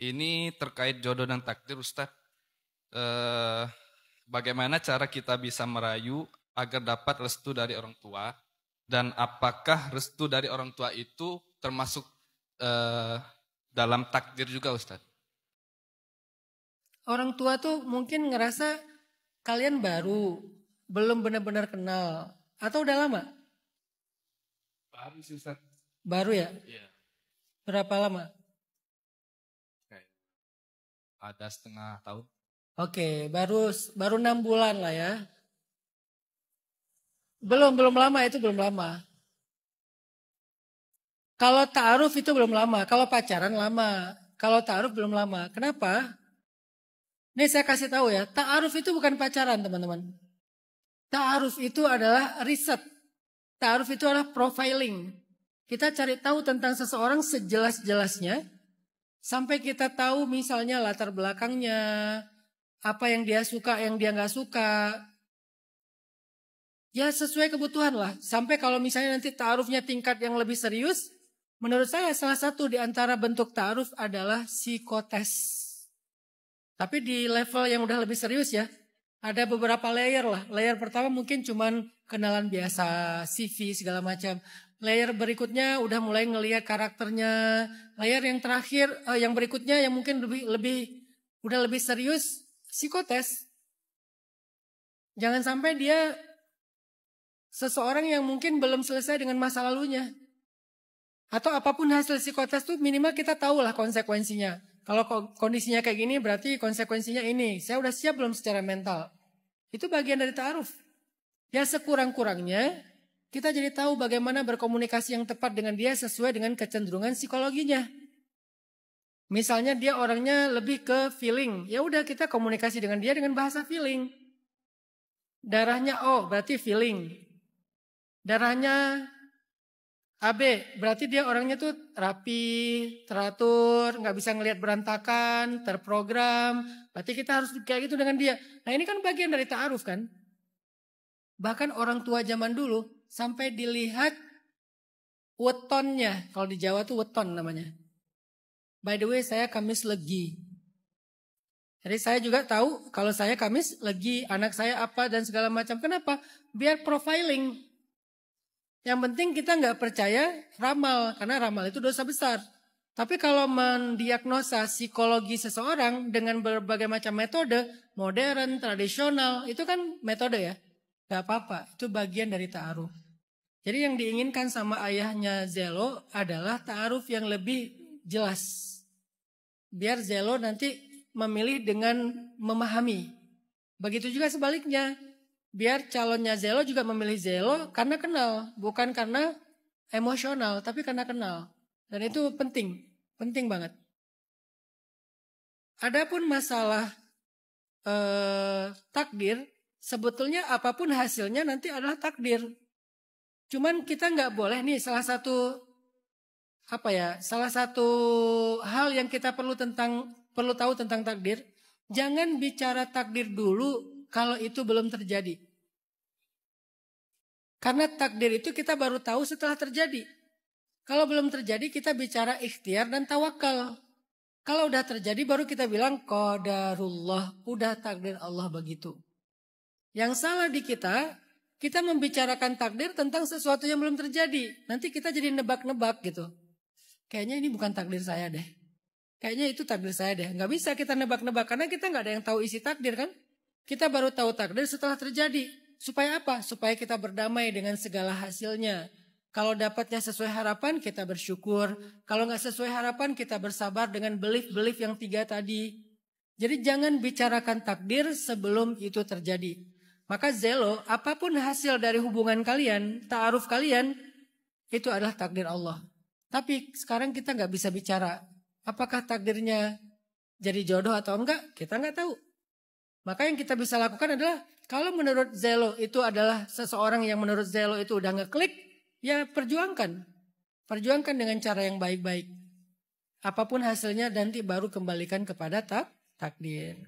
Ini terkait jodoh dan takdir, Ustadz. Eh, Bagaimana cara kita bisa merayu agar dapat restu dari orang tua? Dan apakah restu dari orang tua itu termasuk eh, dalam takdir juga, Ustadz? Orang tua tuh mungkin ngerasa kalian baru, belum benar-benar kenal. Atau udah lama? Baru sih, Ustadz. Baru ya? Iya. Berapa lama? Ada setengah tahun. Oke, baru 6 bulan lah ya. Belum lama, itu belum lama. Kalau ta'aruf itu belum lama, kalau pacaran lama. Kalau ta'aruf belum lama. Kenapa? Nih saya kasih tahu ya, ta'aruf itu bukan pacaran teman-teman. Ta'aruf itu adalah riset. Ta'aruf itu adalah profiling. Kita cari tahu tentang seseorang sejelas-jelasnya. Sampai kita tahu misalnya latar belakangnya, apa yang dia suka, yang dia nggak suka. Ya sesuai kebutuhan lah. Sampai kalau misalnya nanti ta'arufnya tingkat yang lebih serius, menurut saya salah satu di antara bentuk ta'aruf adalah psikotes. Tapi di level yang udah lebih serius ya, ada beberapa layer lah. Layer pertama mungkin cuman kenalan biasa, CV segala macam. Layer berikutnya udah mulai ngelihat karakternya. Layer yang terakhir, yang berikutnya yang mungkin udah lebih serius, psikotes. Jangan sampai dia seseorang yang mungkin belum selesai dengan masa lalunya. Atau apapun hasil psikotes tuh minimal kita tahu lah konsekuensinya. Kalau kondisinya kayak gini berarti konsekuensinya ini. Saya udah siap belum secara mental. Itu bagian dari ta'aruf. Ya sekurang-kurangnya kita jadi tahu bagaimana berkomunikasi yang tepat dengan dia sesuai dengan kecenderungan psikologinya. Misalnya dia orangnya lebih ke feeling. Ya udah kita komunikasi dengan dia dengan bahasa feeling. Darahnya O berarti feeling. Darahnya AB berarti dia orangnya tuh rapi, teratur, nggak bisa ngelihat berantakan, terprogram. Berarti kita harus kayak gitu dengan dia. Nah ini kan bagian dari ta'aruf kan. Bahkan orang tua zaman dulu sampai dilihat wetonnya. Kalau di Jawa tuh weton namanya. By the way saya Kamis Legi. Jadi saya juga tahu kalau saya Kamis Legi, anak saya apa dan segala macam. Kenapa? Biar profiling. Yang penting kita nggak percaya ramal, karena ramal itu dosa besar. Tapi kalau mendiagnosa psikologi seseorang dengan berbagai macam metode, modern, tradisional, itu kan metode ya. Gak apa-apa, itu bagian dari ta'aruf. Jadi yang diinginkan sama ayahnya Zelo adalah ta'aruf yang lebih jelas. Biar Zelo nanti memilih dengan memahami. Begitu juga sebaliknya. Biar calonnya Zelo juga memilih Zelo karena kenal. Bukan karena emosional, tapi karena kenal. Dan itu penting. Penting banget. Adapun masalah takdir, sebetulnya apapun hasilnya nanti adalah takdir. Cuman kita nggak boleh nih salah satu hal yang kita perlu tahu tentang takdir. Jangan bicara takdir dulu kalau itu belum terjadi. Karena takdir itu kita baru tahu setelah terjadi. Kalau belum terjadi kita bicara ikhtiar dan tawakal. Kalau udah terjadi baru kita bilang qadarullah, udah takdir Allah begitu. Yang salah di kita membicarakan takdir tentang sesuatu yang belum terjadi. Nanti kita jadi nebak-nebak gitu. Kayaknya ini bukan takdir saya deh. Kayaknya itu takdir saya deh. Gak bisa kita nebak-nebak karena kita gak ada yang tahu isi takdir kan. Kita baru tahu takdir setelah terjadi. Supaya apa? Supaya kita berdamai dengan segala hasilnya. Kalau dapatnya sesuai harapan kita bersyukur. Kalau gak sesuai harapan kita bersabar dengan belief-belief yang 3 tadi. Jadi jangan bicarakan takdir sebelum itu terjadi. Maka Zelo, apapun hasil dari hubungan kalian, ta'aruf kalian, itu adalah takdir Allah. Tapi sekarang kita gak bisa bicara. Apakah takdirnya jadi jodoh atau enggak? Kita gak tahu. Maka yang kita bisa lakukan adalah kalau menurut Zelo itu adalah seseorang yang menurut Zelo itu udah ngeklik, ya perjuangkan. Perjuangkan dengan cara yang baik-baik. Apapun hasilnya nanti baru kembalikan kepada takdir.